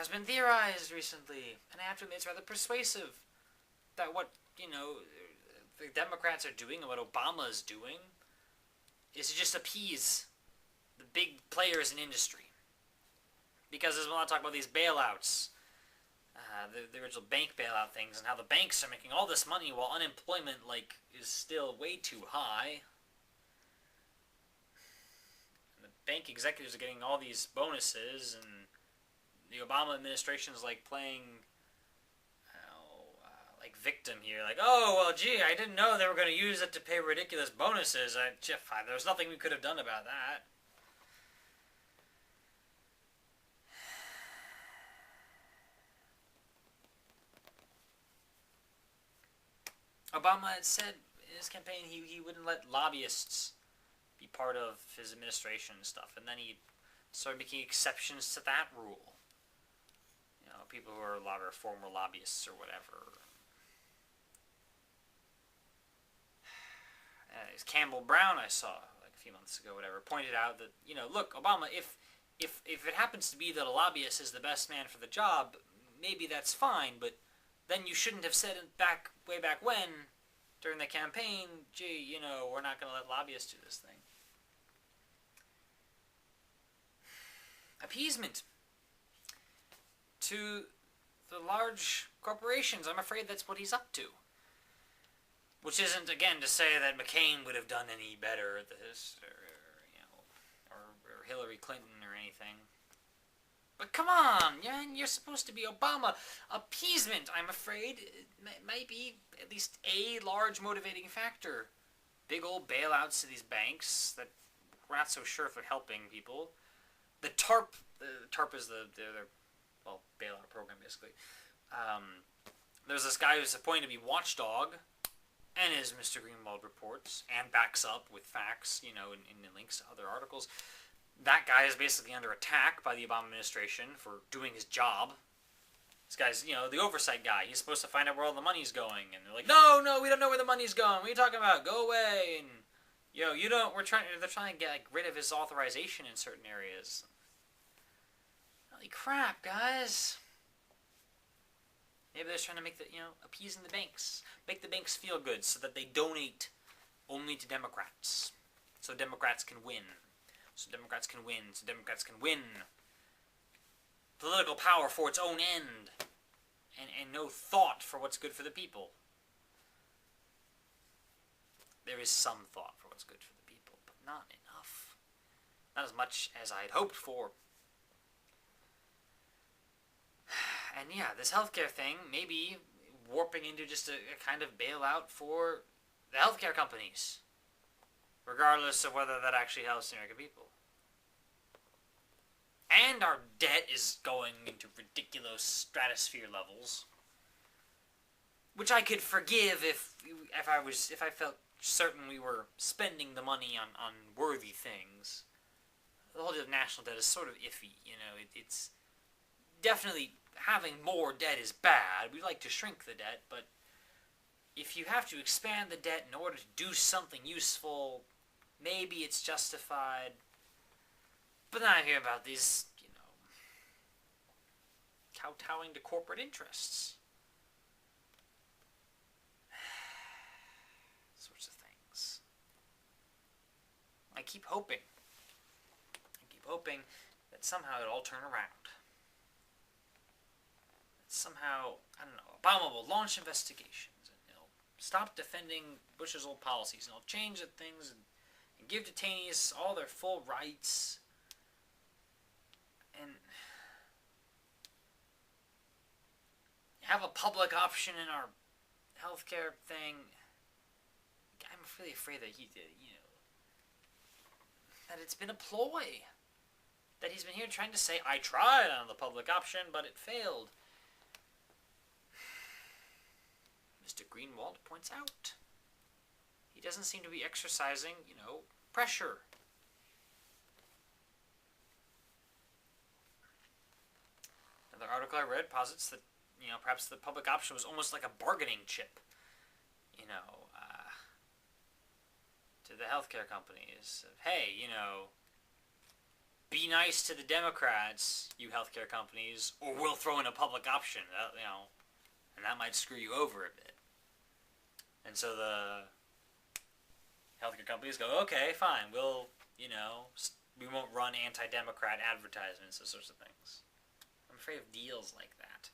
has been theorized recently, and I have to admit it's rather persuasive, that what, the Democrats are doing and what Obama is doing is to just appease the big players in industry. Because there's a lot of talk about these bailouts, the original bank bailout things, and how the banks are making all this money while unemployment is still way too high. And the bank executives are getting all these bonuses, and the Obama administration is playing victim here. Oh, well, gee, I didn't know they were going to use it to pay ridiculous bonuses. There was nothing we could have done about that. Obama had said in his campaign he wouldn't let lobbyists be part of his administration and stuff, and then he started making exceptions to that rule. People who are former lobbyists or whatever. Campbell Brown, I saw a few months ago, whatever, pointed out that, look, Obama, if it happens to be that a lobbyist is the best man for the job, maybe that's fine, but then you shouldn't have said it way back when, during the campaign, gee, we're not going to let lobbyists do this thing. Appeasement to the large corporations. I'm afraid that's what he's up to. Which isn't, again, to say that McCain would have done any better at this, or Hillary Clinton or anything. But come on, you're supposed to be Obama. Appeasement, I'm afraid, might be at least a large motivating factor. Big old bailouts to these banks that we're not so sure if they're helping people. The TARP is their bailout program, basically. There's this guy who's appointed to be watchdog, and as Mr. Greenwald reports, and backs up with facts, in links to other articles, that guy is basically under attack by the Obama administration for doing his job. This guy's, the oversight guy. He's supposed to find out where all the money's going, and they're like, no, we don't know where the money's going. What are you talking about? Go away. And, they're trying to get rid of his authorization in certain areas. Holy crap, guys. Maybe they're trying to make appeasing the banks. Make the banks feel good so that they donate only to Democrats. So Democrats can win. So Democrats can win political power for its own end. And no thought for what's good for the people. There is some thought for what's good for the people, but not enough. Not as much as I'd hoped for. And yeah, this healthcare thing may be warping into just a kind of bailout for the healthcare companies, regardless of whether that actually helps the American people. And our debt is going into ridiculous stratosphere levels, which I could forgive if I felt certain we were spending the money on worthy things. The whole deal of national debt is sort of iffy, it's definitely. Having more debt is bad. We'd like to shrink the debt, but if you have to expand the debt in order to do something useful, maybe it's justified. But then I hear about these, kowtowing to corporate interests. Sorts of things. I keep hoping that somehow it'll all turn around. Somehow, I don't know, Obama will launch investigations, and he'll stop defending Bush's old policies, and he'll change the things, and give detainees all their full rights, and have a public option in our healthcare thing. I'm really afraid that that it's been a ploy. That he's been here trying to say, I tried on the public option, but it failed. Mr. Greenwald points out he doesn't seem to be exercising, pressure. Another article I read posits that, perhaps the public option was almost like a bargaining chip, to the healthcare companies. Hey, be nice to the Democrats, you healthcare companies, or we'll throw in a public option, and that might screw you over a bit. And so the healthcare companies go, okay, fine, we won't run anti-Democrat advertisements, those sorts of things. I'm afraid of deals like that.